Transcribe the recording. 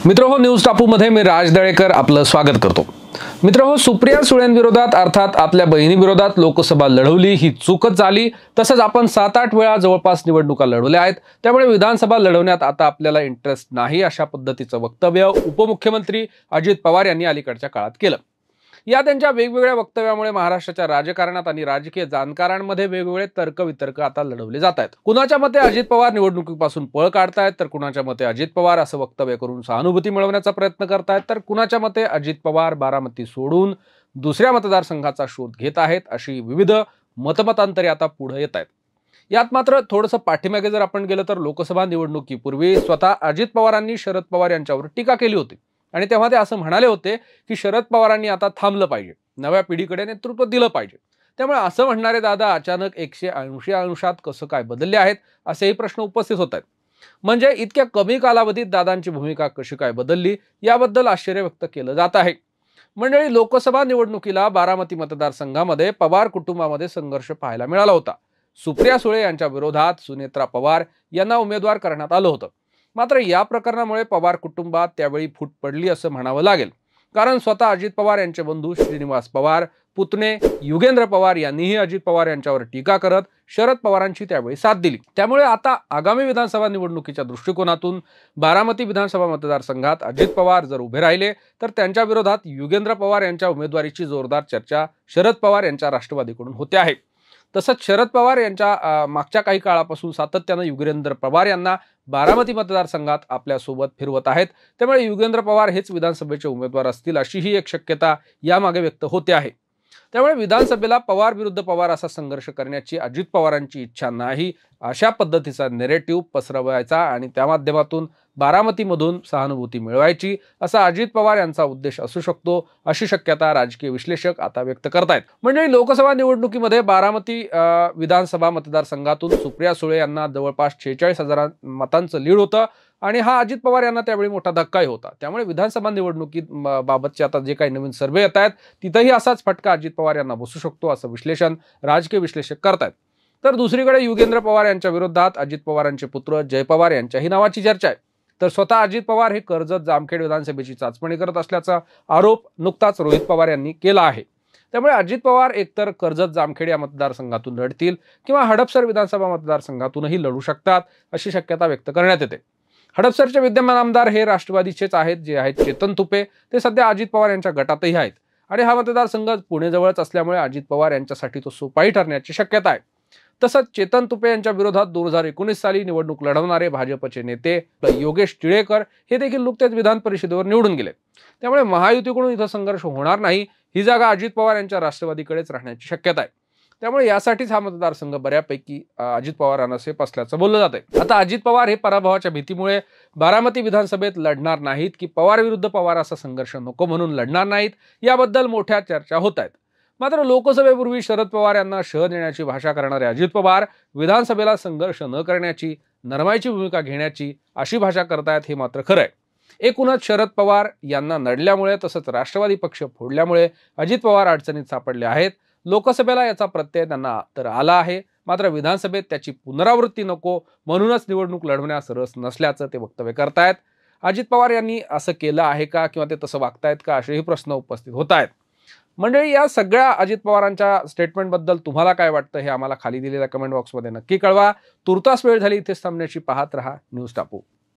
मित्रहो, न्यूज टापूमध्ये मी राज दळेकर आपलं स्वागत करतो। मित्रहो, सुप्रिया सुळेंविरोधात अर्थात आपल्या बहिणीविरोधात लोकसभा लढवली ही चूकच झाली। तसंच आपण 7-8 वेळा जवळपास निवडणुका लढवल्या आहेत, त्यामुळे विधानसभा लढवण्यात आता आपल्याला इंटरेस्ट नाही अशा पद्धतीचं वक्तव्य उपमुख्यमंत्री अजित पवार यांनी अलीकडच्या काळात केलं। या त्यांच्या वेगवेगळ्या वक्तव्यामुळे महाराष्ट्राच्या राजकारणात आणि राजकीय जाणकारांमध्ये वेगवेगळे तर्कवितर्क आता लढवले जात आहेत। कुणाच्या मते अजित पवार निवडणुकीपासून पळ काढतायत, तर कुणाच्या मते अजित पवार असं वक्तव्य करून सहानुभूती मिळवण्याचा प्रयत्न करतायत, तर कुणाच्या मते अजित पवार बारामती सोडून दुसऱ्या मतदारसंघाचा शोध घेत आहेत। अशी विविध मतमतांतरे आता पुढे येत आहेत। यात मात्र थोडंसं पाठीमागे जर आपण गेलं तर लोकसभा निवडणुकीपूर्वी स्वतः अजित पवारांनी शरद पवार यांच्यावर टीका केली होती आणि तेव्हा ते असं म्हणाले होते की शरद पवारांनी आता थांबलं पाहिजे, नव्या पिढीकडे नेतृत्व दिलं पाहिजे। त्यामुळे असं म्हणणारे दादा अचानक 180 अंशात कसं काय बदलले आहेत असेही प्रश्न उपस्थित होत आहेत। म्हणजे इतक्या कमी कालावधीत दादांची भूमिका कशी काय बदलली याबद्दल आश्चर्य व्यक्त केलं जात आहे। मंडळी, लोकसभा निवडणुकीला बारामती मतदारसंघामध्ये पवार कुटुंबामध्ये संघर्ष पाहायला मिळाला होता। सुप्रिया सुळे यांच्या विरोधात सुनेत्रा पवार यांना उमेदवार करण्यात आलं होतं। मात्र या प्रकरणामुळे पवार कुटुंबात त्यावेळी फूट पडली असं म्हणावं लागेल, कारण स्वतः अजित पवार यांचे बंधू श्रीनिवास पवार, पुतणे युगेंद्र पवार यांनीही अजित पवार यांच्यावर टीका करत शरद पवारांची त्यावेळी साथ दिली। त्यामुळे आता आगामी विधानसभा निवडणुकीच्या दृष्टिकोनातून बारामती विधानसभा मतदारसंघात अजित पवार जर उभे राहिले तर त्यांच्या विरोधात युगेंद्र पवार यांच्या उमेदवारीची जोरदार चर्चा शरद पवार यांच्या राष्ट्रवादीकडून होते आहे। तसंच शरद पवार यांच्या मागच्या काही काळापासून सातत्याने युगेंद्र पवार यांना बारामती मतदारसंघात आपल्या सोबत फिरवत आहेत। त्यामुळे युगेंद्र पवार हेच विधानसभेचे उमेदवार असतील अशी ही एक शक्यता यामागे व्यक्त होते आहे। त्यामुळे विधानसभेला पवार विरुद्ध पवार असा संघर्ष करण्याची अजित पवारांची इच्छा नाही अशा पद्धतीचा नॅरेटिव्ह पसरवायचा आणि त्या माध्यमातून बारामतीमधून सहानुभूती मिळवायची असा अजित पवार यांचा उद्देश असू शकतो अशी शक्यता राजकीय विश्लेषक आता व्यक्त करतायत। म्हणजे लोकसभा निवडणुकीमध्ये बारामती विधानसभा मतदारसंघातून सुप्रिया सुळे यांना जवळपास 46,000 मतांचं लीड होतं आणि हा अजित पवार यांना त्यावेळी मोठा धक्काही होता। त्यामुळे विधानसभा निवडणुकीत बाबतचे आता जे काही नवीन सर्वे येत आहेत तिथेही असाच फटका अजित पवार यांना बसू शकतो असं विश्लेषण राजकीय विश्लेषक करतायत। तर दुसरीकडे युगेंद्र पवार यांच्या विरोधात अजित पवारांचे पुत्र जय पवार यांच्याही नावाची चर्चा आहे। तर स्वतः अजित पवार हे कर्जत जामखेड विधानसभेची चाचपणी करत असल्याचा आरोप नुकताच रोहित पवार यांनी केला आहे। त्यामुळे अजित पवार एकतर कर्जत जामखेड या मतदारसंघातून लढतील किंवा हडपसर विधानसभा मतदारसंघातूनही लढू शकतात अशी शक्यता व्यक्त करण्यात येते। हडपसरचे विद्यमान आमदार हे राष्ट्रवादीचेच आहेत, जे आहेत चेतन तुपे। ते सध्या अजित पवार यांच्या गटातही आहेत आणि हा मतदारसंघ पुणे जवळच असल्यामुळे अजित पवार यांच्यासाठी तो सोपाही ठरण्याची शक्यता आहे। तसंच चेतन तुपे यांच्या विरोधात 2019 साली निवडणूक लढवणारे भाजपचे नेते योगेश टिळेकर हे देखील नुकतेच विधान परिषदेवर निवडून गेले। त्यामुळे महायुतीकडून इथं संघर्ष होणार नाही, ही जागा अजित पवार यांच्या राष्ट्रवादीकडेच राहण्याची शक्यता आहे। त्यामुळे यासाठीच हा मतदारसंघ बऱ्यापैकी अजित पवारांना सेफ असल्याचं बोललं जातंय। आता अजित पवार हे पराभवाच्या भीतीमुळे बारामती विधानसभेत लढणार नाहीत की पवार विरुद्ध पवार असा संघर्ष नको म्हणून लढणार नाहीत याबद्दल मोठ्या चर्चा होत आहेत। मात्र लोकसभेपूर्वी शरद पवार यांना शह देण्याची भाषा करणारे अजित पवार विधानसभेला संघर्ष न करण्याची, नरमाईची भूमिका घेण्याची अशी भाषा करतायत हे मात्र खरं आहे। एकूणच शरद पवार यांना नडल्यामुळे तसंच राष्ट्रवादी पक्ष फोडल्यामुळे अजित पवार अडचणीत सापडले आहेत। लोकसभेला याचा प्रत्यय त्यांना तर आला आहे, मात्र विधानसभेत त्याची पुनरावृत्ती नको म्हणूनच निवडणूक लढवण्यास रस नसल्याचं ते वक्तव्य करतायत। अजित पवार यांनी असं केलं आहे का किंवा ते तसं वागतायत का असेही प्रश्न उपस्थित होत आहेत। मंडळी, या सगळ्या अजित पवारांच्या स्टेटमेंटबद्दल तुम्हाला काय वाटतं हे आम्हाला खाली दिलेल्या कमेंट बॉक्समध्ये नक्की कळवा। तुर्तास वेळ झाली इथेच थांबण्याची, पाहत रहा न्यूज टापू।